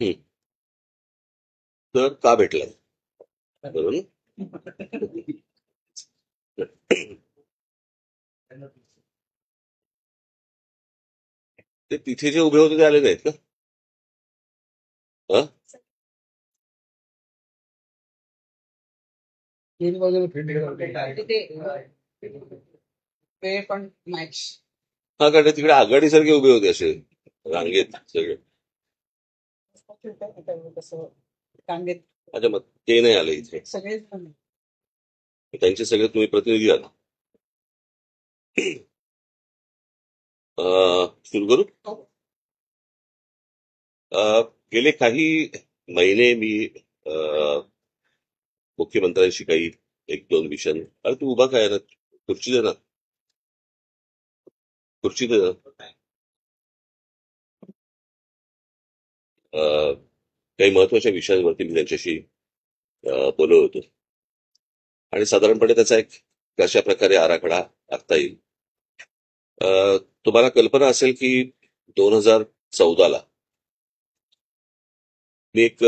हं. तर का भेटलाय? बरोबर. ते तिथे जे उभे होते ते आले नाहीत का? हं? हा, कारण तिकडे आघाडीसारखे उभे होते असे रांगेत सगळे. अच्छा, मग ते नाही आले इथे. त्यांचे सगळे तुम्ही प्रतिनिधी आहात. सुरू करू. गेले काही महिने मी मुख्यमंत्र्यांशी काही एक दोन विषय. अरे तू उभा काय ना, खुर्ची दे ना, खुर्ची दे ना. काही महत्वाच्या विषयांवरती मी त्यांच्याशी बोलत होतो आणि साधारणपणे त्याचा एक कशा प्रकारे आराखडा आखता येईल. तुम्हाला कल्पना असेल की 2014ला मी एक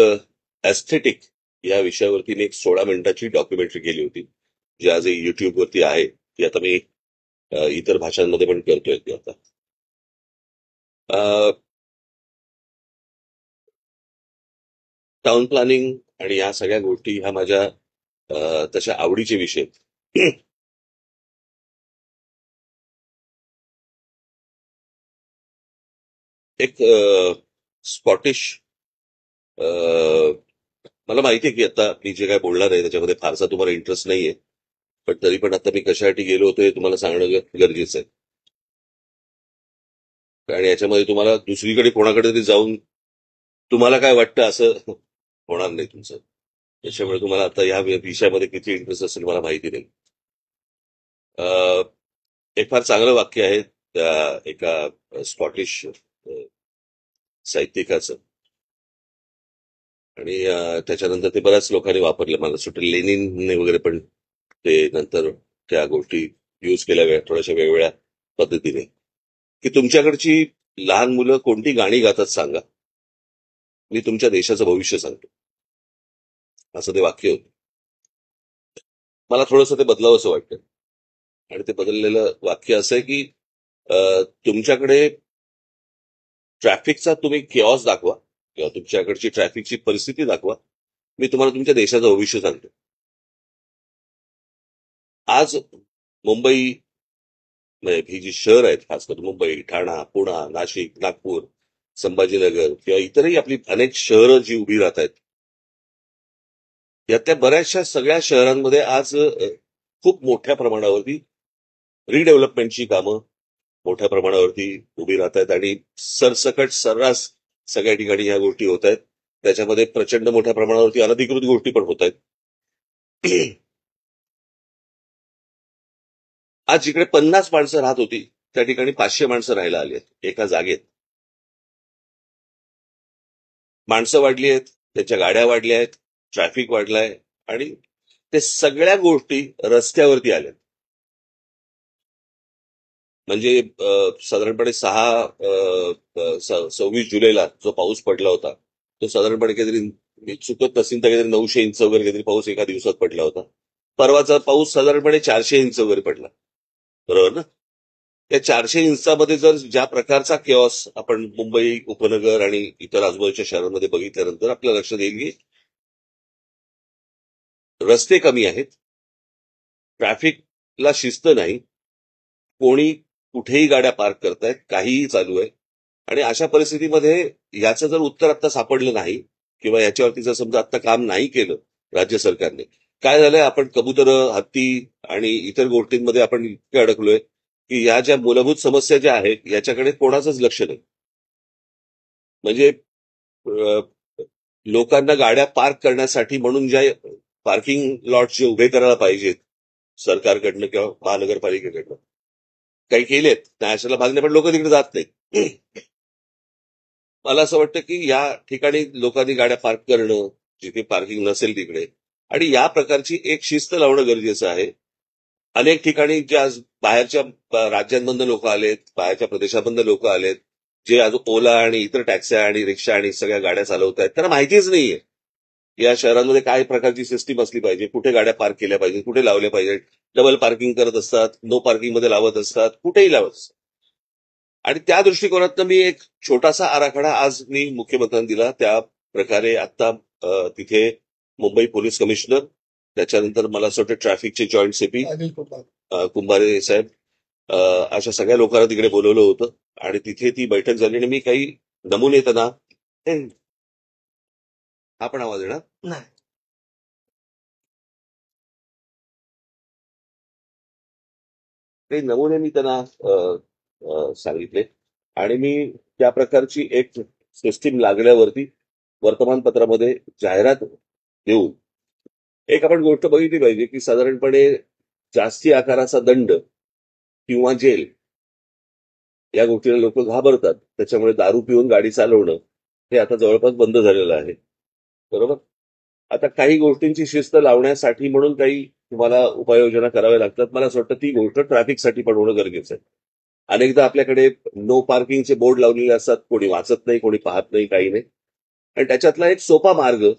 एस्थेटिक या विषयावरती मी एक 16 मिनिटाची डॉक्युमेंटरी केली होती, जी आजही युट्यूबवरती आहे. ती आता मी इतर भाषांमध्ये पण करतोय ती आता. टाउन प्लॅनिंग आणि या सगळ्या गोष्टी ह्या माझ्या तशा आवडीचे विषय आहेत. एक स्कॉटिश, मला माहिती आहे की आता मी जे काय बोलणार आहे त्याच्यामध्ये फारसा तुम्हाला इंटरेस्ट नाहीये, पण तरी पण आता मी कशासाठी गेलो होतो हे तुम्हाला सांगणं गरजेचं आहे. आणि याच्यामध्ये तुम्हाला दुसरीकडे कोणाकडे तरी जाऊन तुम्हाला काय वाटतं असं होणार नाही तुमचं. त्याच्यामुळे तुम्हाला आता या विषयामध्ये किती इंटरेस्ट असेल मला माहिती नाही. एक फार चांगलं वाक्य आहे त्या एका स्कॉटिश साहित्यिकाचं, आणि त्याच्यानंतर ते बऱ्याच लोकांनी वापरलं. मला सुट लेनिनने वगैरे पण ते नंतर त्या गोष्टी यूज केल्या थोड्याशा वेगवेगळ्या पद्धतीने, की तुमच्याकडची लहान मुलं कोणती गाणी गातात सांगा, मी तुमच्या देशाचं भविष्य सांगतो, असं ते वाक्य होतं. मला थोडंसं ते बदलावं असं वाटतं. आणि ते बदललेलं वाक्य असं आहे की तुमच्याकडे ट्रॅफिकचा तुम्ही केऑस दाखवा किंवा तुमच्याकडची ट्रॅफिकची परिस्थिती दाखवा, मी तुम्हाला तुमच्या देशाचं भविष्य सांगतो. आज मुंबई, ही जी शहर आहेत, खास करून मुंबई, ठाणा, पुणा, नाशिक, नागपूर, संभाजीनगर किंवा इतरही आपली अनेक शहरं जी उभी राहत आहेत, यातल्या बऱ्याचशा सगळ्या शहरांमध्ये आज खूप मोठ्या प्रमाणावरती रिडेव्हलपमेंटची कामं मोठ्या प्रमाणावरती उभी राहत आहेत आणि सरसकट सर्रास सगळ्या ठिकाणी ह्या गोष्टी होत आहेत. त्याच्यामध्ये प्रचंड मोठ्या प्रमाणावरती अनधिकृत गोष्टी पण होत आहेत. आज जिकडे 50 माणसं राहत होती त्या ठिकाणी 500 माणसं राहायला आली आहेत एका जागेत. माणसं वाढली आहेत, त्याच्या गाड्या वाढल्या आहेत, ट्रॅफिक वाढलाय आणि ते सगळ्या गोष्टी रस्त्यावरती आल्या. म्हणजे साधारणपणे 26 जुलैला जो पाऊस पडला होता तो साधारणपणे काहीतरी, मी चुकत नसेल तर काहीतरी 900 इंच वगैरे काहीतरी पाऊस एका दिवसात पडला होता. परवाचा पाऊस साधारणपणे 400 इंच वगैरे पडला, बरोबर ना? त्या 400 इंचामध्ये जर ज्या प्रकारचा केऑस आपण मुंबई उपनगर आणि इतर आजूबाजूच्या शहरांमध्ये बघितल्यानंतर आपल्या लक्षात येईल की रस्ते कमी आहेत, ट्रॅफिकला शिस्त नाही, कोणी कुठेही गाड्या पार्क करतायत, काहीही चालू आहे. आणि अशा परिस्थितीमध्ये याचं जर उत्तर आता सापडलं नाही किंवा याच्यावरती जर समजा आता काम नाही केलं राज्य सरकारने, काय झालंय, आपण कबुतरं, हत्ती आणि इतर गोष्टींमध्ये आपण इतके अडकलोय की या ज्या मूलभूत समस्या ज्या आहेत याच्याकडे कोणाचंच लक्ष नाही. म्हणजे लोकांना गाड्या पार्क करण्यासाठी म्हणून ज्या पार्किंग लॉट जे उभे करायला पाहिजेत सरकारकडनं किंवा महानगरपालिकेकडनं, काही केलेत, नॅशनल भागने पण लोक तिकडे जात नाहीत. मला असं वाटतं की या ठिकाणी लोकांनी गाड्या पार्क करणं, जिथे पार्किंग नसेल तिकडे, आणि या प्रकारची एक शिस्त लावणं गरजेचं आहे. अनेक ठिकाणी ज्या बाहेरच्या राज्यांमधनं लोक आलेत, बाहेरच्या प्रदेशामधनं लोक आलेत, जे आज ओला आणि इतर टॅक्स्या आणि रिक्षा आणि सगळ्या गाड्या चालवत आहेत त्यांना माहितीच नाहीये या शहरांमध्ये काय प्रकारची सिस्टीम असली पाहिजे, कुठे गाड्या पार्क केल्या पाहिजे, कुठे लावल्या पाहिजे. डबल पार्किंग करत असतात, नो पार्किंग मध्ये लावत असतात, कुठेही लावत असतात. आणि त्या दृष्टिकोनातनं मी एक छोटासा आराखडा आज मी मुख्यमंत्र्यांना दिला. त्या प्रकारे आता तिथे मुंबई पोलीस कमिशनर, त्याच्यानंतर मला असं वाटतं ट्रॅफिकचे जॉईंट सीपी कुंभारे साहेब, अशा सगळ्या लोकांना तिकडे बोलवलं होतं आणि तिथे ती बैठक झाली आणि मी काही नमुने त्यांना आपण आवाज येणार नाही. काही नमुने मी त्यांना सांगितले आणि मी त्या प्रकारची एक सिस्टीम लागल्यावरती वर्तमानपत्रामध्ये जाहिरात देऊन एक आपण गोष्ट बघितली पाहिजे की साधारणपणे जास्ती आकाराचा दंड किंवा जेल या गोष्टीला लोक घाबरतात. त्याच्यामुळे दारू पिऊन गाडी चालवणं हे आता जवळपास बंद झालेलं आहे. बरोबर. आता काही गोष्टींची शिस्त लावण्यासाठी म्हणून काही तुम्हाला उपाययोजना कराव्या लागतात. मला असं वाटतं ती गोष्ट ट्रॅफिकसाठी पण होणं गरजेचं आहे. अनेकदा आपल्याकडे नो पार्किंगचे बोर्ड लावलेले असतात, कोणी वाचत नाही, कोणी पाहत नाही, काही नाही. आणि त्याच्यातला एक सोपा मार्ग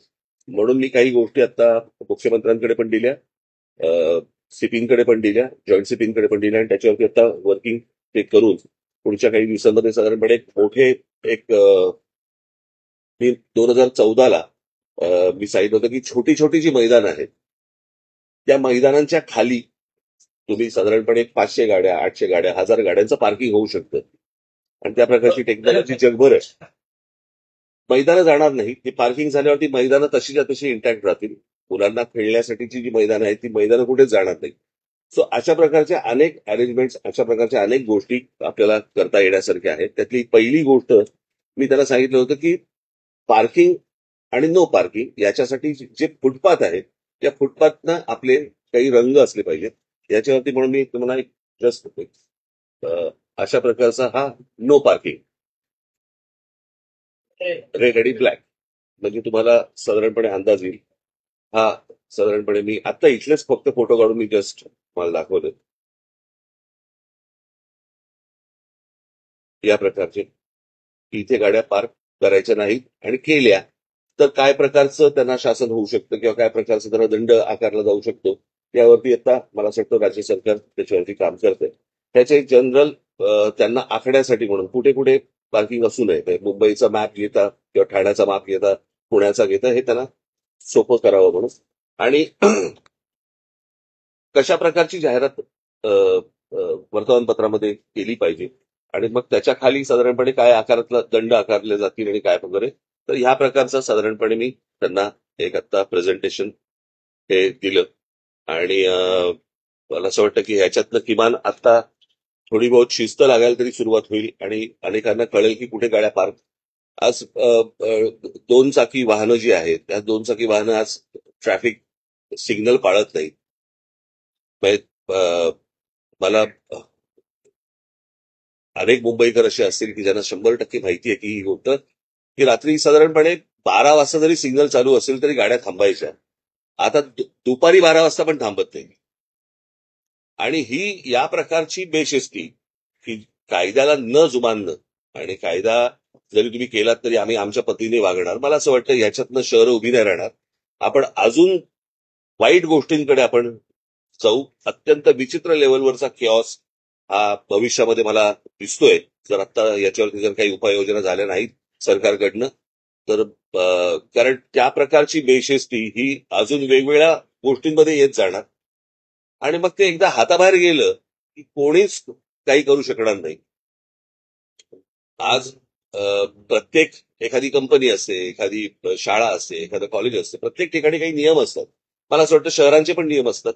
म्हणून मी काही गोष्टी आता मुख्यमंत्र्यांकडे पण दिल्या, सीपींकडे पण दिल्या, जॉईंट सीपींकडे पण दिल्या आणि त्याच्यावरती आता वर्किंग ते करून पुढच्या काही दिवसांमध्ये साधारणपणे एक मोठे एक मी 2014ला मी सांगितलं होतं की छोटी छोटी जी मैदान आहेत त्या मैदानांच्या खाली तुम्ही साधारणपणे 500 गाड्या, 800 गाड्या, 1000 गाड्यांचं पार्किंग होऊ शकतं. आणि त्या प्रकारची टेक्नॉलॉजी जगभर आहे. मैदानं जाणार नाही, ती पार्किंग झाल्यावरती मैदानं तशीच्या तशी इंटॅक्ट राहतील. मुलांना खेळण्यासाठीची जी मैदानं आहेत ती मैदानं कुठेच जाणार नाही. सो अशा प्रकारच्या अनेक अरेंजमेंट्स, अशा प्रकारच्या अनेक गोष्टी आपल्याला करता येण्यासारख्या आहेत. त्यातली पहिली गोष्ट मी त्याला सांगितलं होतं की पार्किंग आणि नो पार्किंग याच्यासाठी जे फुटपाथ आहे त्या फुटपाथनं आपले काही रंग असले पाहिजेत. याच्यावरती म्हणून मी तुम्हाला एक जस्ट अशा प्रकारचा हा नो पार्किंग रेड आणि ब्लॅक म्हणजे तुम्हाला साधारणपणे अंदाज येईल. हा साधारणपणे मी आता इथलेच फक्त फोटो काढून मी जस्ट मला दाखवले या प्रकारचे की इथे गाड्या पार्क करायच्या नाहीत आणि केल्या तर काय प्रकारचं त्यांना शासन होऊ शकतं किंवा काय प्रकारचं त्यांना दंड आकारला जाऊ शकतो यावरती आता मला असं वाटतं राज्य सरकार त्याच्यावरती काम करतंय. त्याचे जनरल त्यांना आखण्यासाठी म्हणून कुठे कुठे पार्किंग असू नये. म्हणजे मुंबईचा मॅप घेता किंवा ठाण्याचा मॅप घेता, पुण्याचा घेता हे त्यांना सोपं करावं म्हणून. आणि कशा प्रकारची जाहिरात वर्तमानपत्रामध्ये केली पाहिजे आणि मग त्याच्या खाली साधारणपणे काय आकारातला दंड आकारले जातील आणि काय वगैरे. तर ह्या प्रकारचं साधारणपणे मी त्यांना एक आता प्रेझेंटेशन हे दिलं आणि मला असं वाटतं की ह्याच्यातनं किमान आता थोडी बहुत शिस्त लागायला तरी सुरुवात होईल आणि अनेकांना कळेल की कुठे गाड्या पार्क. आज 2 चाकी वाहनं जी आहेत त्या 2 चाकी वाहनं आज ट्रॅफिक सिग्नल पाळत नाही. मला अनेक मुंबईकर असे असतील की ज्यांना 100% माहिती आहे की ही गोष्ट की रात्री साधारणपणे 12 वाजता जरी सिग्नल चालू असेल तरी गाड्या थांबायच्या. आता दुपारी 12 वाजता पण थांबत नाही. आणि ही या प्रकारची बेशिस्ती की कायद्याला न जुमानणं आणि कायदा जरी तुम्ही केलात तरी आम्ही आमच्या पद्धतीने वागणार. मला असं वाटतं याच्यातनं शहरं उभी नाही राहणार. आपण अजून वाईट गोष्टींकडे आपण जाऊ. अत्यंत विचित्र लेवलवरचा केऑस हा भविष्यामध्ये मला दिसतोय जर आता याच्यावरती जर काही उपाययोजना झाल्या नाहीत सरकारकडनं तर. कारण त्या प्रकारची बेशिस्ती ही अजून वेगवेगळ्या गोष्टींमध्ये येत जाणार आणि मग ते एकदा हाताबाहेर गेलं की कोणीच काही करू शकणार नाही. आज प्रत्येक एखादी कंपनी असते, एखादी शाळा असते, एखादं कॉलेज असते, प्रत्येक ठिकाणी काही नियम असतात. मला असं वाटतं शहरांचे पण नियम असतात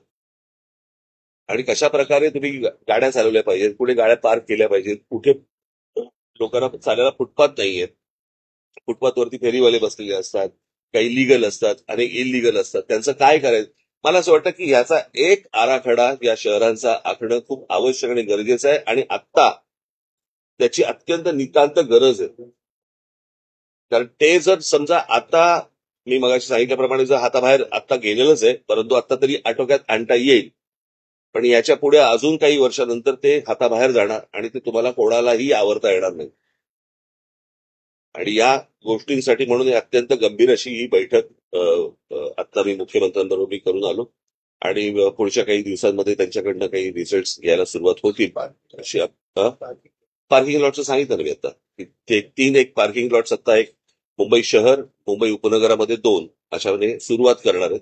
आणि कशा प्रकारे तुम्ही गाड्या चालवल्या पाहिजेत, कुठे गाड्या पार्क केल्या पाहिजेत, कुठे लोकांना चालायला फुटपाथ नाहीयेत, फुटपाथवरती फेरीवाले बसलेले असतात, काही लिगल असतात आणि इलिगल असतात, त्यांचं काय करायचं. मला असं वाटतं की याचा एक आराखडा या शहरांचा आखणं खूप आवश्यक आणि गरजेचं आहे आणि आत्ता त्याची अत्यंत नितांत गरज आहे. कारण ते जर समजा आता मी मगाशी सांगितल्याप्रमाणे जर हाताबाहेर आता गेलेलंच आहे परंतु आता तरी आटोक्यात आणता येईल. पण याच्या पुढे अजून काही वर्षानंतर ते हाताबाहेर जाणार आणि ते तुम्हाला कोणालाही आवरता येणार नाही. आणि या गोष्टींसाठी म्हणून ही अत्यंत गंभीर अशी ही बैठक आता मी मुख्यमंत्र्यांबरोबर मी करून आलो आणि पुढच्या काही दिवसांमध्ये त्यांच्याकडनं काही रिझल्ट घ्यायला सुरुवात होतील अशी पार्किंग लॉटचं सांगितलं ना मी आता ते 3 पार्किंग लॉट्स आता एक मुंबई शहर मुंबई उपनगरामध्ये 2 अशाने सुरुवात करणार आहेत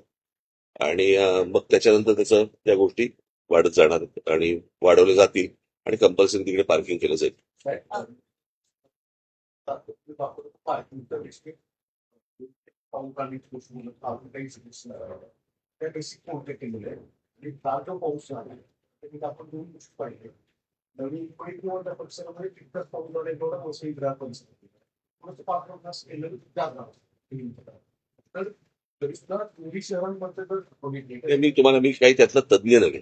आणि मग त्याच्यानंतर त्याचं त्या गोष्टी वाढत जाणार आहेत आणि वाढवल्या जातील आणि कंपल्सरी तिकडे पार्किंग केलं जाईल. त्या बेसिक कोणते केलेले आहे आणि काल जो पाऊस झाला त्याच्यात आपण 2 गोष्टी पाहिजे. नवीन किंवा त्या परिसरामध्ये तितकाच पाऊस झाला एवढा पाऊसही ग्रामपंचायत थोडंसं 5-50 केलं जाणार. तर तरी सुद्धा दोन्ही शहरांमध्ये जर बघितले मी काही त्यातला तज्ज्ञ नव्हे.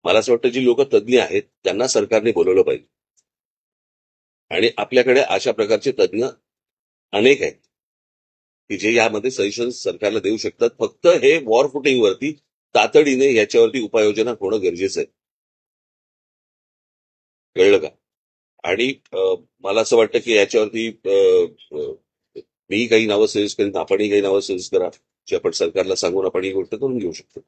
मला असं वाटतं जी लोक तज्ज्ञ आहेत त्यांना सरकारने बोलवलं पाहिजे आणि आपल्याकडे अशा प्रकारचे तज्ज्ञ अनेक आहेत की जे यामध्ये सजेशन सरकारला देऊ शकतात. फक्त हे वॉर फुटिंगवरती तातडीने याच्यावरती उपाययोजना होणं गरजेचं आहे. कळलं का? आणि मला असं वाटतं की याच्यावरती मी काही नावं सजेस्ट करीन, आपणही काही नावं सजेस्ट करा जे आपण सरकारला सांगून आपण ही गोष्ट करून घेऊ शकतो.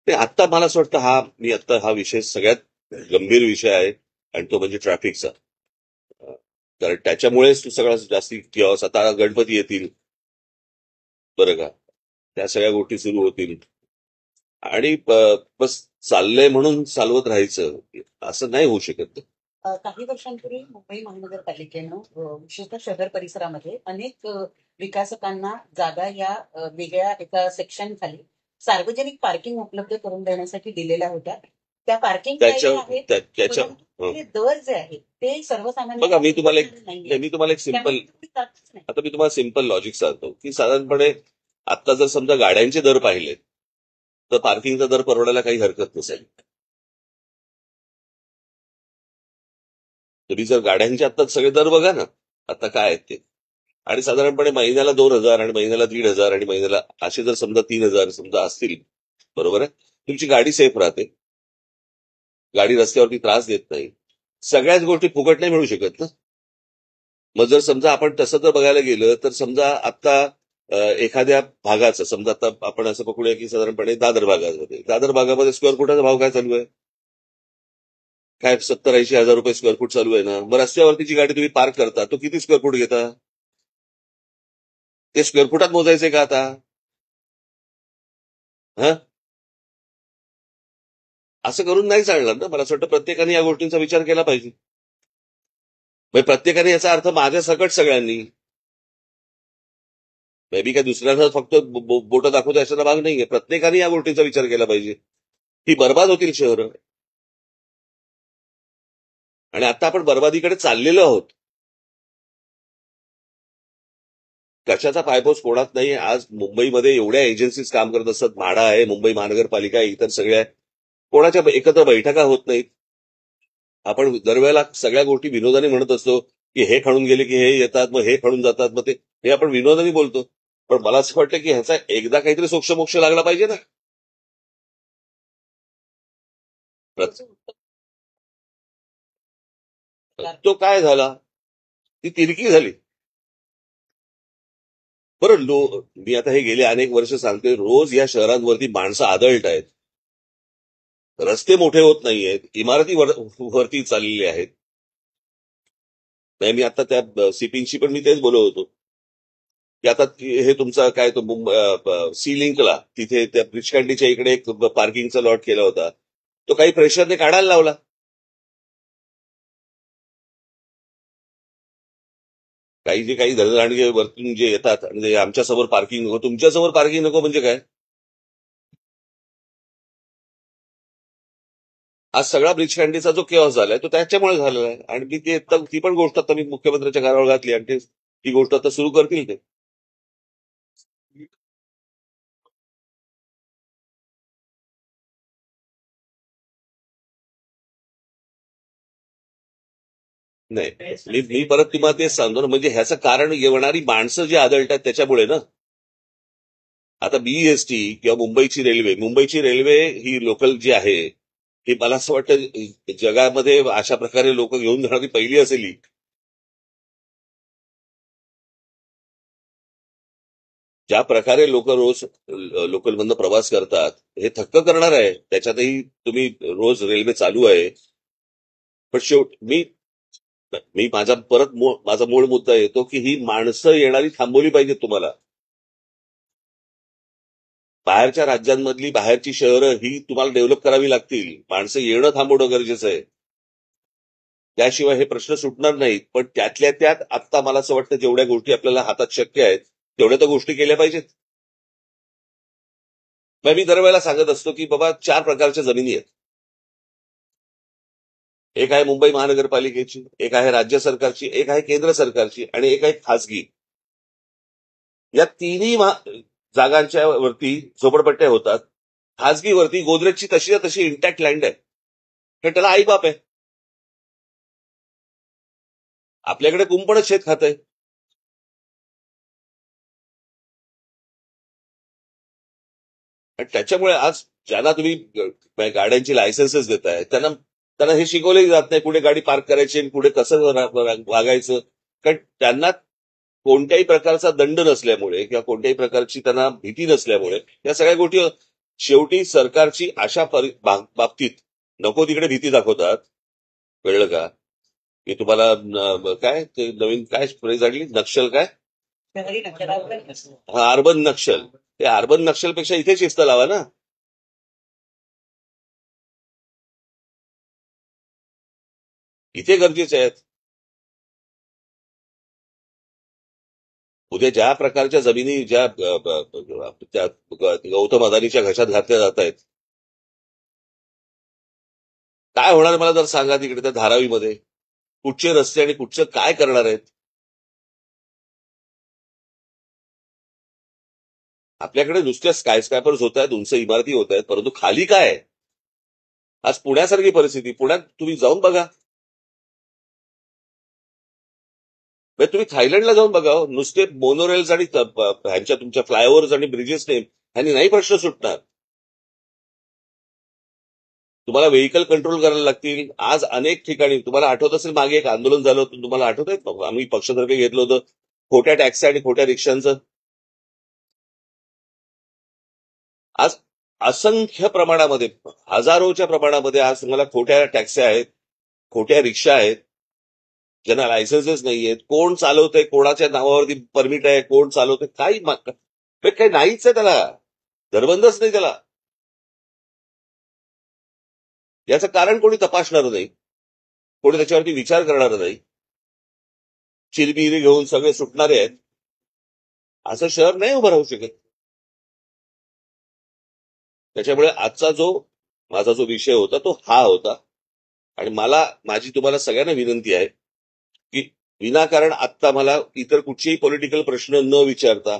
ते आता मला असं वाटतं मी आता हा विषय सगळ्यात गंभीर विषय आहे आणि तो म्हणजे ट्रॅफिकचा. कारण त्याच्यामुळेच सगळ्यात जास्ती किंवा आता गणपती येतील बरं का, त्या सगळ्या गोष्टी सुरू होतील आणि बस चाललंय म्हणून चालवत राहायचं असं नाही होऊ शकत. काही वर्षांपूर्वी मुंबई महानगरपालिकेनं विशेषतः शहर परिसरामध्ये अनेक विकासकांना जागा या वेगळ्या एका सेक्शन खाली सार्वजनिक पार्किंग उपलब्ध करून देण्यासाठी दिलेल्या होत्या. त्या पार्किंग आहेत त्याच्या ते दर जे आहेत ते सर्वसामान्य बघा मी तुम्हाला एक सिंपल आता मी तुम्हाला सिंपल लॉजिक सांगतो की साधारणपणे आता जर समजा गाड्यांचे दर पाहिले तर पार्किंगचा दर परवडायला काही हरकत नसेल. तुम्ही जर गाड्यांचे आता सगळे दर बघा ना आता काय आहेत ते आणि साधारणपणे महिन्याला 2,000 आणि महिन्याला 1,500 आणि महिन्याला असे जर समजा 3,000 समजा असतील बरोबर आहे, तुमची गाडी सेफ राहते, गाडी रस्त्यावरती त्रास देत नाही, सगळ्याच गोष्टी फुकट नाही मिळू शकत ना. मग जर समजा आपण तसं जर बघायला गेलं तर समजा आता एखाद्या भागाचं समजा आता आपण असं पकडूया की साधारणपणे दादर भागामध्ये स्क्वेअर फुटाचा भाव काय चालू आहे, काय 70-80 हजार रुपये स्क्वेअर फूट चालू आहे ना. मग रस्त्यावरती जी गाडी तुम्ही पार्क करता तो किती स्क्वेअर फूट घेता, ते स्क्वेअर फुटात मोजायचे का आता? असं करून नाही चालणार ना. मला असं वाटतं प्रत्येकाने या गोष्टींचा विचार केला पाहिजे. म्हणजे प्रत्येकाने याचा अर्थ माझ्या सकट सगळ्यांनी मे बी काय दुसऱ्यांना फक्त बोट दाखवतो अशाचा भाग नाहीये. प्रत्येकाने या गोष्टींचा विचार केला पाहिजे. ही बर्बाद होतील शहरं आणि आता आपण बर्बादीकडे चाललेलो आहोत. कशाचा पायपोस कोणात नाही. आज मुंबईमध्ये एवढ्या एजन्सीज काम करत असतात, म्हाडा आहे, मुंबई महानगरपालिका आहे, इतर सगळ्या कोणाच्या एकत्र बैठका होत नाहीत. आपण दरवेळेला सगळ्या गोष्टी विनोदाने म्हणत असतो की हे खणून गेले की हे येतात, मग हे खणून जातात, मग ते हे आपण विनोदाने बोलतो. पण मला असं वाटतं की ह्याचा एकदा काहीतरी सोक्षमोक्ष लागला पाहिजे ना. तो काय झाला, ती तिरकी झाली. बरं मी आता हे गेले अनेक वर्ष सांगतोय, रोज या शहरांवरती माणसं आदळत आहेत, रस्ते मोठे होत नाहीयेत, इमारती वरती चाललेले आहेत. नाही मी आता त्या सीपिंगशी पण मी तेच बोलत होतो की आता हे तुमचा काय तो सी लिंकला तिथे त्या ब्रिजकांडीच्या इकडे एक पार्किंगचा लॉट केला होता, तो काही प्रेशरने काढायला लावला. काही धडधांडगे वरतून जे येतात म्हणजे आमच्यासमोर पार्किंग नको, तुमच्यासमोर पार्किंग नको म्हणजे काय. आज सगळा ब्रिजकांडीचा जो केऑस झालाय तो त्याच्यामुळे झालेला आहे आणि मी ती पण गोष्ट आता मी मुख्यमंत्र्यांच्या घरावर घातली आणि ती गोष्ट आता सुरू करतील ते. नाही मी परत तुम्हाला तेच सांगतो ना, म्हणजे ह्याचं कारण येणारी माणसं जी आदळतात त्याच्यामुळे ना. आता बीईएसटी किंवा मुंबईची रेल्वे ही लोकल जी आहे ही मला असं वाटतं जगामध्ये अशा प्रकारे लोक घेऊन जाणारी पहिली असेल ही. ज्या प्रकारे लोक रोज लोकलमधनं प्रवास करतात हे थक्क करणार आहे. त्याच्यातही तुम्ही रोज रेल्वे चालू आहे. पण मी मी माझा मूळ मुद्दा येतो की ही माणसं येणारी थांबवली पाहिजेत तुम्हाला. बाहेरच्या राज्यांमधली बाहेरची शहरं ही तुम्हाला डेव्हलप करावी लागतील. माणसं येणं थांबवणं गरजेचं आहे. त्याशिवाय हे प्रश्न सुटणार नाहीत. पण त्यातल्या त्यात आता मला असं वाटतं जेवढ्या गोष्टी आपल्याला हातात शक्य आहेत तेवढ्या तर गोष्टी केल्या पाहिजेत. मग मी दरवेळेला सांगत असतो की बाबा 4 प्रकारच्या जमिनी आहेत. एक आहे मुंबई महानगरपालिकेची, एक आहे राज्य सरकारची, एक आहे केंद्र सरकारची आणि एक आहे खासगी. या तिन्ही जागांच्या वरती झोपडपट्ट्या होतात. खासगीवरती गोदरेजची तशी तशी इंटॅक्ट लँड आहे. तर त्याला आईबाप आहे. आपल्याकडे कुंपणच शेत खात आहे. आणि त्याच्यामुळे आज ज्यांना तुम्ही गाड्यांची लायसन्सेस देताय त्यांना त्यांना हे शिकवलंही जात नाही कुठे गाडी पार्क करायची आणि कुठे कसं वागायचं. कारण त्यांना कोणत्याही प्रकारचा दंड नसल्यामुळे किंवा कोणत्याही प्रकारची त्यांना भीती नसल्यामुळे या सगळ्या गोष्टी शेवटी सरकारची अशा बाबतीत नको तिकडे भीती दाखवतात. कळलं का? की तुम्हाला काय ते नवीन काय फ्रेज आणली नक्षल काय शहरी नक्षलावर हा अर्बन नक्षल. ते अर्बन नक्षलपेक्षा इथे शिस्त लावा ना. इथे गरजेचे आहेत. उद्या ज्या प्रकारच्या जमिनी ज्या त्या गौतम अदानीच्या घशात घातल्या जात आहेत काय होणार मला जर सांगा. तिकडे त्या धारावीमध्ये कुठचे रस्ते आणि कुठचं काय करणार आहेत. आपल्याकडे नुसत्या स्कायस्क्रॅपर्स होत आहेत, उंच इमारती होत आहेत, परंतु खाली काय आहे? आज पुण्यासारखी परिस्थिती. पुण्यात तुम्ही जाऊन बघा. तुम्ही थायलंडला जाऊन बघा. नुसते मोनोरेल्स आणि ह्यांच्या तुमच्या फ्लायओव्हर्स आणि ब्रिजेसने ह्यांनी नाही प्रश्न सुटणार. तुम्हाला व्हेकल कंट्रोल करायला लागतील. आज अनेक ठिकाणी तुम्हाला आठवत असेल मागे एक आंदोलन झालं होतं. तुम्हाला आठवत आहे आम्ही पक्षातर्फे घेतलं होतं खोट्या टॅक्सी आणि खोट्या रिक्षांचं. आज असंख्य प्रमाणामध्ये हजारोच्या प्रमाणामध्ये आज तुम्हाला खोट्या टॅक्सी आहेत, खोट्या रिक्षा आहेत, ज्यांना लायसन्सेस नाहीयेत. कोण चालवतंय, कोणाच्या नावावरती परमिट आहे, कोण चालवतंय काही काही नाहीच आहे. त्याला धरबंदच नाही. त्याला याचं कारण कोणी तपासणार नाही, कोणी त्याच्यावरती विचार करणार नाही. चिरबिरी घेऊन सगळे सुटणारे आहेत. असं शहर नाही उभं राहू शकत. त्याच्यामुळे आजचा माझा जो विषय होता तो हा होता. आणि माझी तुम्हाला सगळ्यांना विनंती आहे की विनाकारण आत्ता मला इतर कुठचेही पॉलिटिकल प्रश्न न विचारता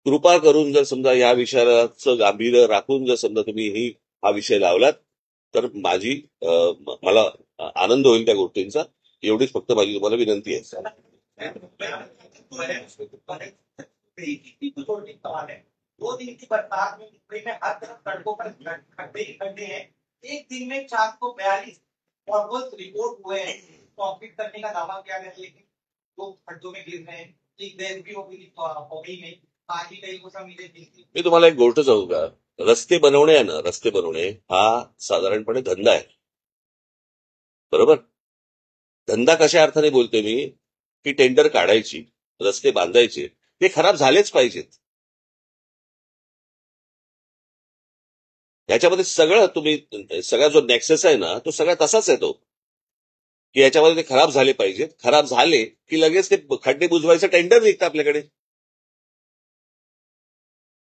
कृपा करून जर समजा या विषयाचं गांभीर्य राखून जर समजा तुम्ही हा विषय लावलात तर मला आनंद होईल त्या गोष्टींचा. एवढीच फक्त माझी तुम्हाला विनंती आहे. दो दिन की बरसात में मुंबई में हर तरफ सड़कों पर खड्डे ही खड्डे हैं. एक दिन में 442 पॉटहोल्स रिपोर्ट हुए हैं. कॉन्क्रीट करने का दावा किया गया लेकिन लोग खड्डों में गिर रहे हैं. एक डेथ भी हो गई में बाकी कई गोष्ट मिले. मी तुम्हाला एक गोष्ट सांगू का? रस्ते बनवणे आहे ना, रस्ते बनवणे हा साधारणपणे धंदा आहे. बरोबर? धंदा कशा अर्थाने बोलतोय मी की टेंडर काढायची, रस्ते बांधायचे, ते खराब झालेच पाहिजेत. याच्यामध्ये सगळा जो नेक्सस आहे ना तो सगळा तसाच आहे तो की याच्यामध्ये ते खराब झाले पाहिजेत. खराब झाले की लगेच ते खड्डे बुजवायचं टेंडर निघतं आपल्याकडे.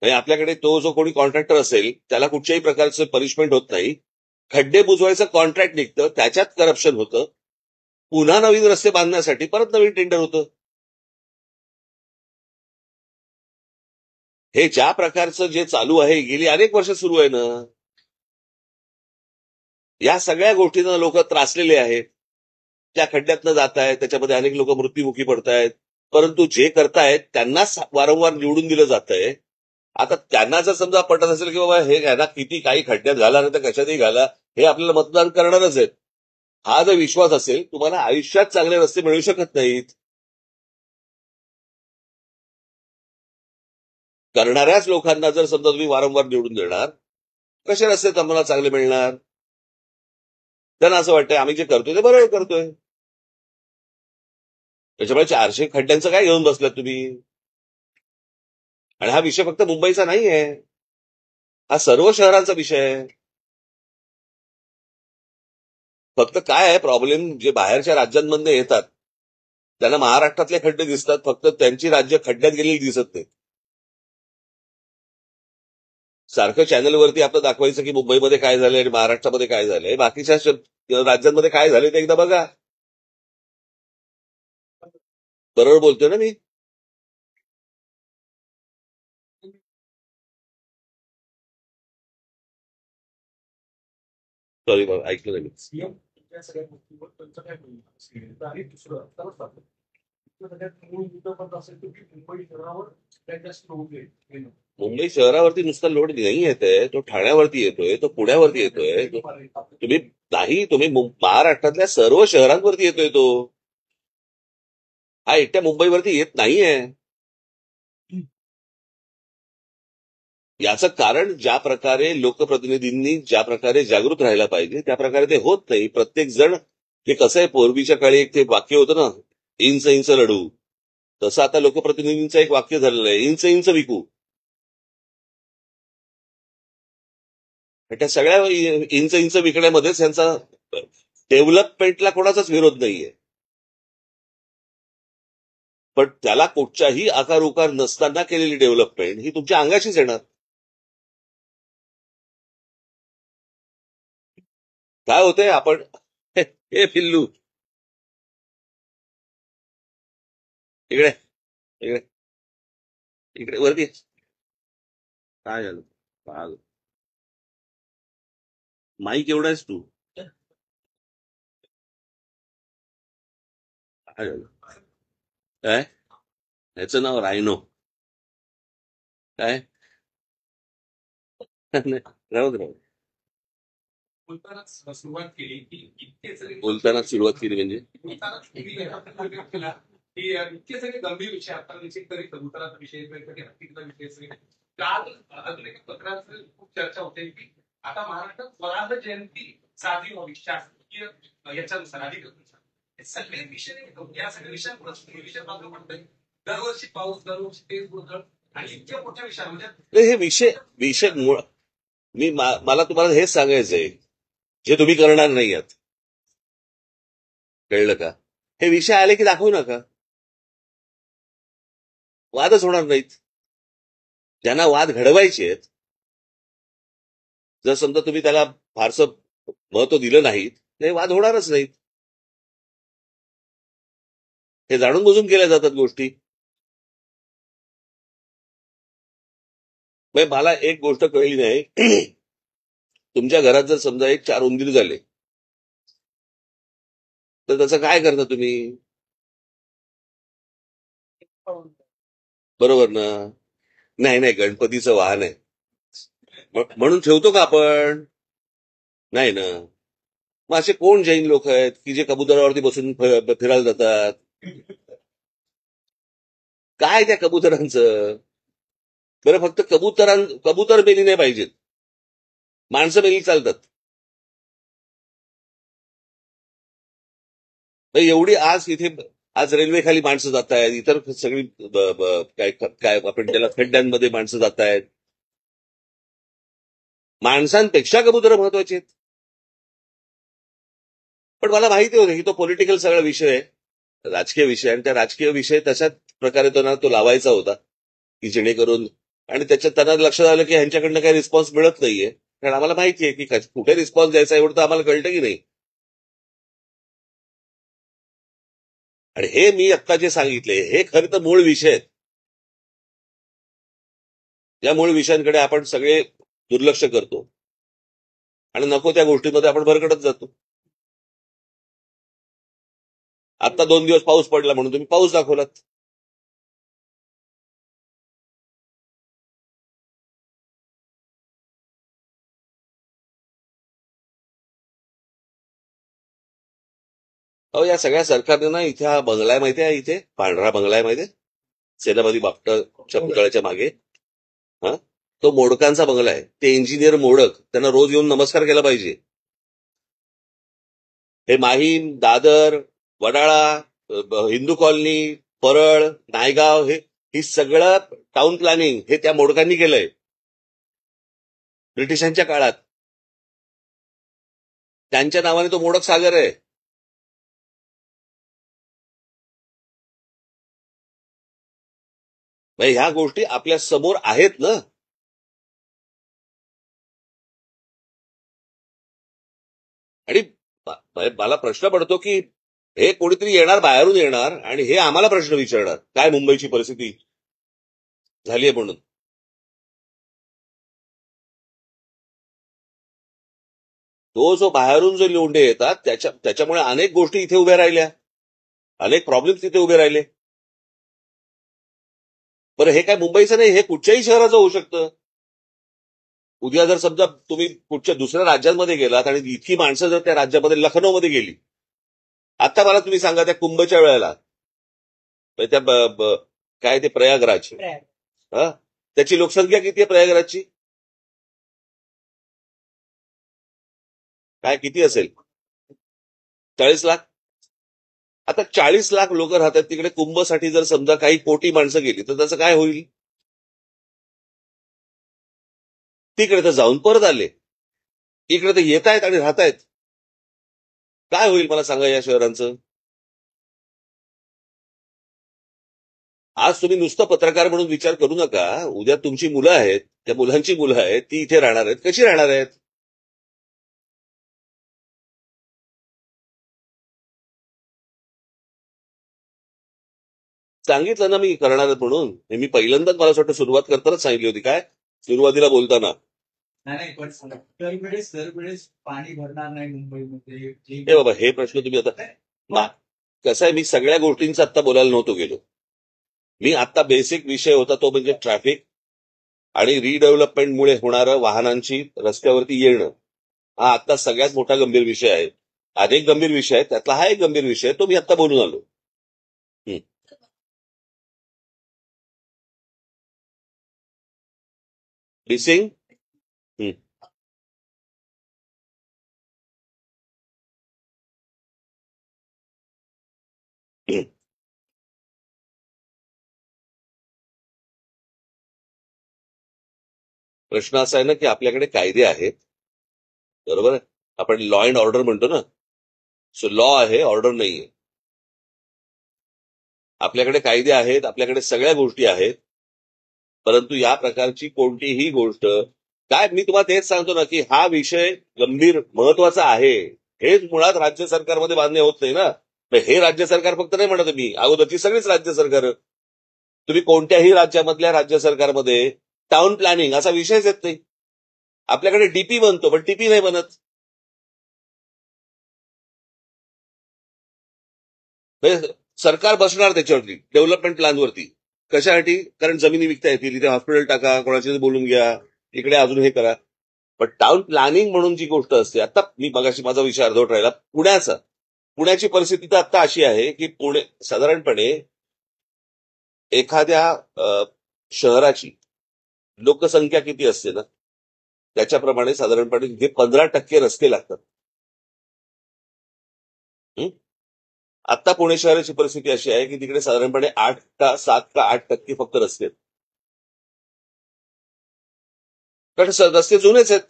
आपल्याकडे तो जो कोणी कॉन्ट्रॅक्टर असेल त्याला कुठच्याही प्रकारचं पनिशमेंट होत नाही. खड्डे बुजवायचं कॉन्ट्रॅक्ट निघतं, त्याच्यात करप्शन होतं. पुन्हा नवीन रस्ते बांधण्यासाठी परत नवीन टेंडर होतं. हे ज्या प्रकारचं जे चालू आहे गेली अनेक वर्ष सुरू आहे ना. या सगळ्या गोष्टींना लोक त्रासलेले आहेत. त्या खड्ड्यातनं जात आहेत, त्याच्यामध्ये अनेक लोक मृत्युमुखी पडतायत. परंतु जे करतायत त्यांनाच वारंवार निवडून दिलं जात आहे. आता त्यांना जर समजा पटत असेल की बाबा हे ह्यांना किती काही खड्ड्यात घाला नाही तर कशातही घाला, हे आपल्याला मतदान करणारच आहेत. हा जर विश्वास असेल, तुम्हाला आयुष्यात चांगले रस्ते मिळू शकत नाहीत. करणाऱ्याच लोकांना जर समजा तुम्ही वारंवार निवडून देणार, कसे रस्ते तुम्हाला चांगले मिळणार? त्यांना असं वाटतंय आम्ही जे करतोय ते बरोबर करतोय. त्याच्यामुळे 400 खड्ड्यांचं काय घेऊन बसलात तुम्ही? आणि हा विषय फक्त मुंबईचा नाहीये, हा सर्व शहरांचा विषय आहे. फक्त काय आहे प्रॉब्लेम, जे बाहेरच्या राज्यांमधून येतात त्यांना महाराष्ट्रातले खड्डे दिसतात, फक्त त्यांची राज्य खड्ड्यात गेलेली दिसत नाही. सारखं चॅनलवरती आपलं दाखवायचं की मुंबईमध्ये काय झालंय आणि महाराष्ट्रामध्ये काय झालंय, बाकीच्या राज्यांमध्ये काय झालंय ते एकदा बघा. बरोबर बोलतोय ना मी? सॉरी ऐकलं नाही मी. सीएम या सगळ्या गोष्टीवर त्यांचं काय म्हणणं असेल आणि दुसरं तरच जातं सगळ्यात मूळ मुद्दा पण असेल तो की मुंबई शहरावर सगळ्यात जास्त लोक येणं मुंबई शहरावरती नुसता लोड नाही येतोय, तो ठाण्यावरती येतोय, तो पुण्यावरती येतोय, तुम्ही नाही, तुम्ही महाराष्ट्रातल्या सर्व शहरांवरती येतोय तो. हा एकट्या मुंबईवरती येत नाहीये. याचं कारण ज्या प्रकारे लोकप्रतिनिधींनी ज्या प्रकारे जागृत राहायला पाहिजे त्या प्रकारे ते होत नाही. प्रत्येक जण, हे कसं आहे, पूर्वीच्या काळी एक ते वाक्य होतं ना, इंच इंच लढू, तसं आता लोकप्रतिनिधींचं एक वाक्य झालेलं आहे, इंच इंच विकू. त्या सगळ्या इंच इंच विकण्यामध्येच यांचा डेव्हलपमेंटला कोणाचाच विरोध नाहीये, पण त्याला कुठच्याही आकार उकार नसताना केलेली डेव्हलपमेंट ही तुमच्या अंगाशीच येणार. काय होतंय आपण हे पिल्लू इकडे इकडे इकडे वरती काय झालं? पागल. माईक एवढा आहेस तू? काय झालं? काय? ह्याचं नाव रायनो. काय? नाही, राहू दे, राहू दे. बोलतानाच सुरुवात केली की इतके सगळे बोलताना सुरुवात केली म्हणजे बोलतानाच तुम्ही केला की इतके सगळे गंभीर विषय आता निश्चित तरी कबुतराचा विषय वेगवेगळे हत्तीचा विषय असेल काल अजून एका पत्रात खूप चर्चा होते की आता महाराष्ट्रात स्वराज्य जयंती साजरी व्हावी शासकीय याच्यानुसार अधिकृत सगळे विषय या सगळ्या विषयांवर विषय म्हणतोय दरवर्षी पाऊस दरवर्षी तेच गोंधळ आणि इतक्या मोठ्या विषय म्हणजे नाही, हे विषय विषय मला तुम्हाला हेच सांगायचंय, जे तुम्ही करणार नाही आहात, कळलं का? हे विषय आले की दाखवू नका, वादच होणार नाहीत. ज्यांना वाद घडवायचे आहेत, जर समजा तुम्ही त्याला फारसं महत्व दिलं नाहीत, ते वाद होणारच नाहीत. हे जाणून बुजून केल्या जातात गोष्टी. मला एक गोष्ट कळली नाही, तुमच्या घरात जर समजा एक 4 उंदीर झाले तर त्याचं काय करता तुम्ही? बरोबर ना? नाही नाही, गणपतीचं वाहन आहे म्हणून ठेवतो का आपण? नाही ना. मग असे कोण जैन लोक आहेत की जे कबुतरावरती बसून फिरायला जातात? काय त्या कबुतरांचं? बरं, फक्त कबूतर मेली नाही पाहिजेत, माणसं मेली चालतात. एवढी आज रेल्वे खाली माणसं जात आहेत, इतर सगळी काय काय आपण त्याला खड्ड्यांमध्ये माणसं जात आहेत. माणसांपेक्षा कबुतर महत्वाचे आहेत. पण मला माहिती होतं की तो पॉलिटिकल सगळा विषय आहे, राजकीय विषय, आणि त्या राजकीय विषय तशाच प्रकारे तो लावायचा होता की जेणेकरून, आणि त्याच्यात त्यांना लक्षात आलं की ह्यांच्याकडनं काही रिस्पॉन्स मिळत नाहीये, कारण आम्हाला माहिती आहे की कुठे रिस्पॉन्स द्यायचा एवढं तर आम्हाला कळतं की नाही. आणि हे मी आत्ता जे सांगितले हे खरं तर मूळ विषय आहेत. या मूळ विषयांकडे आपण सगळे दुर्लक्ष करतो आणि नको त्या गोष्टींमध्ये आपण भरकटत जातो. आता 2 दिवस पाऊस पडला म्हणून तुम्ही पाऊस दाखवलात. अहो या सगळ्या सरकारने ना इथे हा बंगला आहे माहिती आहे, इथे पांढरा बंगला आहे माहिती आहे, सेनापती बापटाच्या पुतळ्याच्या मागे. हा, तो मोडकांचा बंगला आहे. ते इंजिनियर मोडक, त्यांना रोज येऊन नमस्कार केला पाहिजे. हे माहीम, दादर, वडाळा, हिंदू कॉलनी, परळ, नायगाव, ही सगळं टाउन प्लॅनिंग हे त्या मोडकांनी केलंय ब्रिटिशांच्या काळात. त्यांच्या नावाने तो मोडक सागर आहे. म्हणजे ह्या गोष्टी आपल्या समोर आहेत ना. आणि मला प्रश्न पडतो की हे कोणीतरी येणार, बाहेरून येणार आणि हे आम्हाला प्रश्न विचारणार काय मुंबईची परिस्थिती झालीय म्हणून. तो जो बाहेरून जो लोंढे येतात त्याच्यामुळे अनेक गोष्टी इथे उभ्या राहिल्या, अनेक प्रॉब्लेम्स इथे उभे राहिले. बरं हे काय मुंबईचं नाही, हे कुठच्याही शहराचं होऊ शकतं. उद्या जर समजा तुम्ही कुठच्या दुसऱ्या राज्यांमध्ये गेलात आणि इतकी माणसं जर त्या राज्यामध्ये लखनौमध्ये गेली, आता मला तुम्ही सांगा त्या कुंभच्या वेळेला म्हणजे त्या काय ते प्रयागराज, हा, त्याची लोकसंख्या किती आहे प्रयागराजची? काय किती असेल? 40 लाख. आता 40 लाख लोक राहतात तिकडे. कुंभसाठी जर समजा काही कोटी माणसं गेली तर त्याचं काय होईल? तिकडे तर जाऊन परत आले, इकडे तर येत आहेत आणि राहतायत. काय होईल मला सांगा या शहरांचं? आज तुम्ही नुसतं पत्रकार म्हणून विचार करू नका. उद्या तुमची मुलं आहेत, त्या मुलांची मुलं आहेत, ती इथे राहणार आहेत. कशी राहणार आहेत? सांगितलं ना मी करणार आहेत म्हणून. हे मी पहिल्यांदाच मला असं वाटतं सुरुवात करतानाच सांगितली होती. काय सुरुवातीला बोलताना नाही नाही पण दरवेळेस पाणी भरणार नाही मुंबईमध्ये हे बाबा हे प्रश्न तुम्ही आता कसं आहे, मी सगळ्या गोष्टींचा आता बोलायला नव्हतो गेलो. मी आता बेसिक विषय होता तो म्हणजे ट्रॅफिक आणि रिडेव्हलपमेंटमुळे होणारं वाहनांची रस्त्यावरती येणं. हा आता सगळ्यात मोठा गंभीर विषय आहे. अनेक गंभीर विषय आहेत, त्यातला हा एक गंभीर विषय आहे, तो मी आता बोलून आलो. मिसिंग प्रश्न असा आहे ना की आपल्याकडे कायदे आहेत, बरोबर आहे. आपण लॉ अँड ऑर्डर म्हणतो ना. सो लॉ आहे, ऑर्डर नाहीये. आपल्याकडे कायदे आहेत, आपल्याकडे सगळ्या गोष्टी आहेत, परंतु या प्रकारची कोणतीही गोष्ट काय मी तुम्हाला तेच सांगतो ना की हा विषय गंभीर महत्वाचा आहे. हेच मुळात राज्य सरकारमध्ये मान्य होत नाही ना. हे राज्य सरकार फक्त नाही म्हणत मी, अगोदरची सगळीच राज्य सरकार. तुम्ही कोणत्याही राज्यामधल्या राज्य सरकारमध्ये टाउन प्लॅनिंग असा विषयच येत नाही. आपल्याकडे डीपी बनतो पण टीपी नाही बनत. सरकार बसणार त्याच्यावरती डेव्हलपमेंट प्लॅनवरती. कशासाठी? कारण जमिनी विकता येतील, इथे हॉस्पिटल टाका, कोणाची बोलून घ्या, इकडे अजून हे करा. पण टाउन प्लॅनिंग म्हणून जी गोष्ट असते, आता मी मगाशी माझा विषय अर्धवट राहिला पुण्याची परिस्थिती तर आता अशी आहे की पुणे साधारणपणे एखाद्या शहराची लोकसंख्या किती असते ना त्याच्याप्रमाणे साधारणपणे तिथे 15% रस्ते लागतात. आता पुणे शहराची परिस्थिती अशी आहे की तिकडे साधारणपणे 7 का 8% फक्त रस्ते आहेत. कारण रस्ते जुनेच आहेत.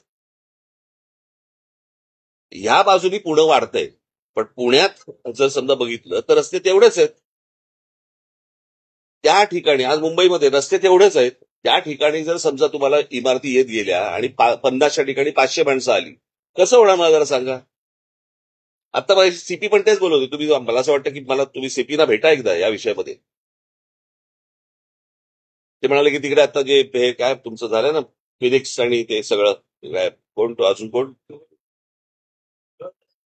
ह्या बाजूनी पुणे वाढतंय, पण पुण्यात जर समजा बघितलं तर रस्ते तेवढेच आहेत. त्या ठिकाणी आज मुंबईमध्ये रस्ते तेवढेच आहेत. त्या ठिकाणी जर समजा तुम्हाला इमारती येत गेल्या आणि 50च्या ठिकाणी 500 माणसं आली, कसं होणार मला जरा सांगा. आता माझी सीपी पण तेच बोलवते. तुम्ही मला असं वाटतं की मला तुम्ही सीपीना भेटा एकदा या विषयामध्ये. ते म्हणाले की तिकडे आता जे हे काय तुमचं झालं ना फिनिक्स आणि ते सगळं काय कोण अजून कोण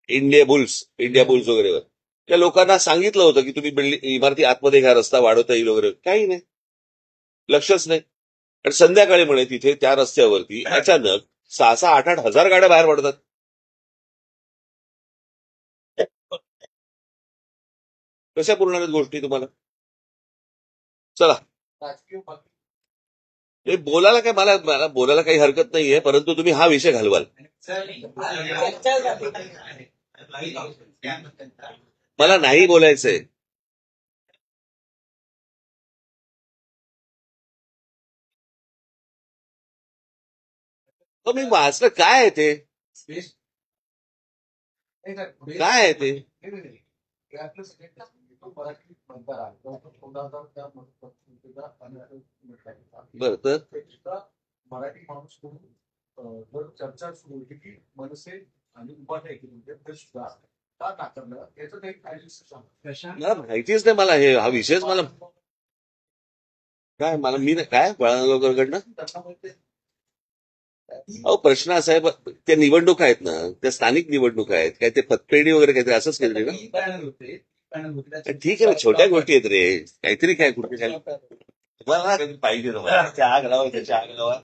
इंडिया बुल्स वगैरे, त्या लोकांना सांगितलं होतं की तुम्ही इमारती आतमध्ये घ्या, रस्ता वाढवता येईल वगैरे. काही नाही, लक्षच नाही. आणि संध्याकाळी म्हणे तिथे त्या रस्त्यावरती अचानक 6-8 हजार गाड्या बाहेर पडतात. कशा पुरणार आहेत गोष्टी तुम्हाला? चला, राजकीय बाकी हे बोलायला काय, मला मला बोलायला काही हरकत नाहीये, परंतु तुम्ही हा विषय घालवाल. चर्चा झाली. मला नाही बोलायचंय. तर मी वाचलं काय आहे ते, काय आहे ते? हे आपलं सगळ्यांना तो मराठी म्हणता राहिला. तो 2000 त्या पत्रिकेचा म्हटला. बरं, तर ते सुद्धा मराठी माणूस म्हणून जर चर्चा सुरू होती की मनसे आणि उपाध्याय केली ते सुद्धा का नाकारलं याचं काही कायदेशीर सांगा. मला माहितीच नाही, मला हे हा विषयच मला काय, मला मी काय बाळाकडनं. त्यांना माहिती आहे. अहो, प्रश्न असा आहे, त्या निवडणुका आहेत ना, त्या स्थानिक निवडणुका आहेत, काय ते पतपेढी वगैरे काहीतरी असंच काहीतरी ना. पॅनल होते ठीक आहे ना, छोट्या गोष्टी आहेत रे, काहीतरी काय कुठे काय तुम्हाला पाहिजे चहा घालावा, चहा घालावा.